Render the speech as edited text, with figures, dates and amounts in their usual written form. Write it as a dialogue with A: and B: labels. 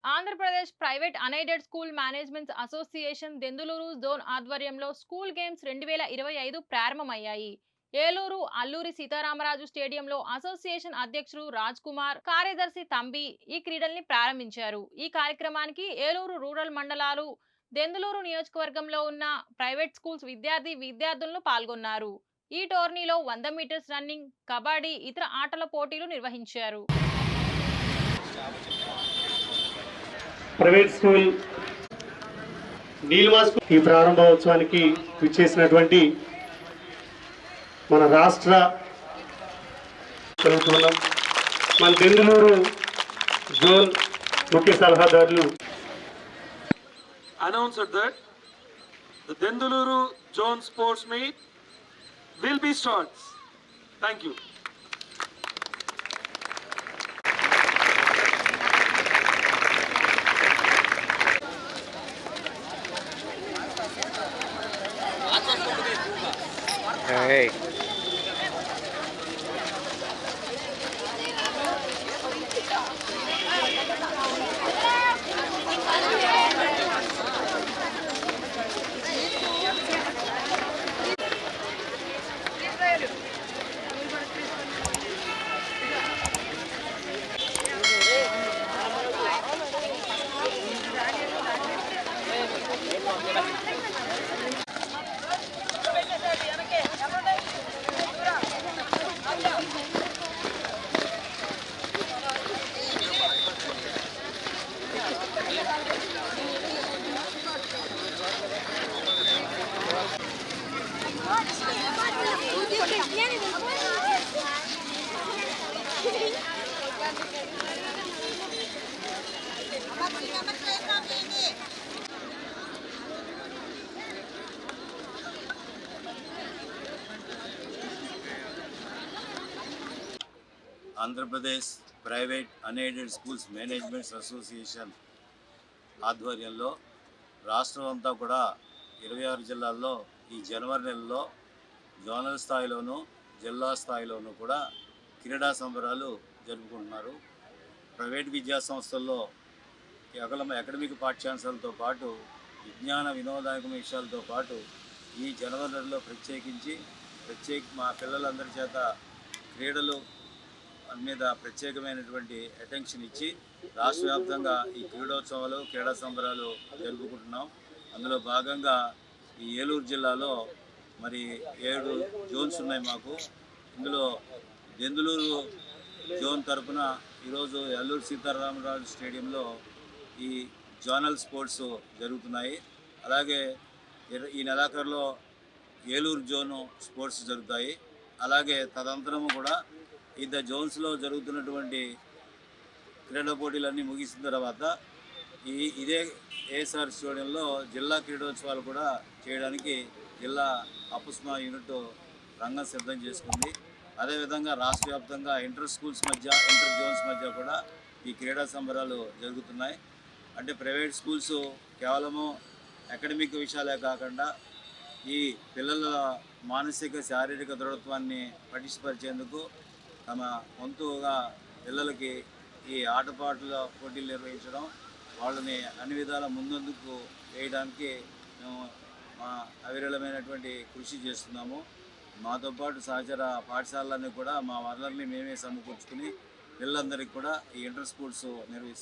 A: Andhra Pradesh private unaided school managements association Denduluru zone ఆధ్వర్యంలో school games 2025 ప్రారంభమయ్యాయి. ఏలూరు అల్లూరి సీతారామరాజు స్టేడియంలో అసోసియేషన్ అధ్యక్షుడు రాజ్ కుమార్, కార్యదర్శి తంబి ఈ క్రీడల్ని ప్రారంభించారు. ఈ కార్యక్రమానికి ఏలూరు రూరల్ మండలాలు, దెందులూరు నియోజకవర్గంలో ఉన్న ప్రైవేట్ స్కూల్స్ విద్యార్థులను పాల్గొన్నారు. ఈ టోర్నీలో 100 మీటర్స్ రన్నింగ్, కబడ్డీ, ఇతర ఆటల పోటీలు నిర్వహించారు.
B: ప్రైవేట్ స్కూల్ నీలిమా స్కూల్ ఈ ప్రారంభోత్సవానికి విచ్చేసినటువంటి మన రాష్ట్ర చదువుతున్నాం మన దెందులూరు జోన్ ముఖ్య సలహాదారులు
C: announced that the Denduluru Zone Sports Meet will be starts. Thank you.
D: Hey.
E: Andhra Pradesh private unaided schools managements association ఆధ్వర్యంలో రాష్ట్రం అంతా కూడా 26 జిల్లాల్లో ఈ జనవరి నెలలో జోనల్ స్థాయిలోనూ జిల్లా స్థాయిలోనూ కూడా క్రీడా సంబరాలు జరుపుకుంటున్నారు. ప్రైవేట్ విద్యా సంస్థల్లో కేవలం అకాడమిక్ పాఠ్యాంశాలతో పాటు విజ్ఞాన వినోదాత్మక విషయాలతో పాటు ఈ జనవరి నెలలో ప్రత్యేకించి మా పిల్లలందరి చేత క్రీడలు మీద ప్రత్యేకమైనటువంటి అటెన్షన్ ఇచ్చి రాష్ట్ర వ్యాప్తంగా ఈ క్రీడోత్సవాలు క్రీడా సంబరాలు జరుపుకుంటున్నాం. అందులో భాగంగా ఈ ఏలూరు జిల్లాలో మరి 7 జోన్స్ ఉన్నాయి మాకు. ఇందులో దెందులూరు జోన్ తరఫున ఈరోజు అల్లూరి సీతారామరాజు స్టేడియంలో ఈ జోనల్ స్పోర్ట్స్ జరుగుతున్నాయి. అలాగే ఈ నెలాఖరులో ఏలూరు జోను స్పోర్ట్స్ జరుగుతాయి. అలాగే తదనంతరము కూడా జోన్స్లో జరుగుతున్నటువంటి క్రీడా పోటీలన్నీ ముగిసిన తర్వాత ఇదే ఏఎస్ఆర్ స్టేడియంలో జిల్లా క్రీడోత్సవాలు కూడా చేయడానికి జిల్లా అపుస్మా యూనిట్ రంగం సిద్ధం చేసుకుంది. అదేవిధంగా రాష్ట్ర వ్యాప్తంగా ఇంటర్ స్కూల్స్ మధ్య ఇంటర్ జోన్స్ మధ్య కూడా ఈ క్రీడా సంబరాలు జరుగుతున్నాయి. అంటే ప్రైవేట్ స్కూల్స్ కేవలము అకాడమిక్ విషయాలే కాకుండా ఈ పిల్లల మానసిక శారీరక దృఢత్వాన్ని పటిష్టపరిచేందుకు తమ వంతుగా పిల్లలకి ఈ ఆటపాటల పోటీలు నిర్వహించడం, వాళ్ళని అన్ని విధాల ముందుకు వేయడానికి మేము మా అవిరళమైనటువంటి కృషి చేస్తున్నాము. మాతో పాటు సహచర పాఠశాలలన్నీ కూడా మా వనరుల్ని మేమే సమకూర్చుకుని పిల్లలందరికీ కూడా ఈ ఇంటర్ స్కూల్స్ నిర్వహిస్తున్నాం.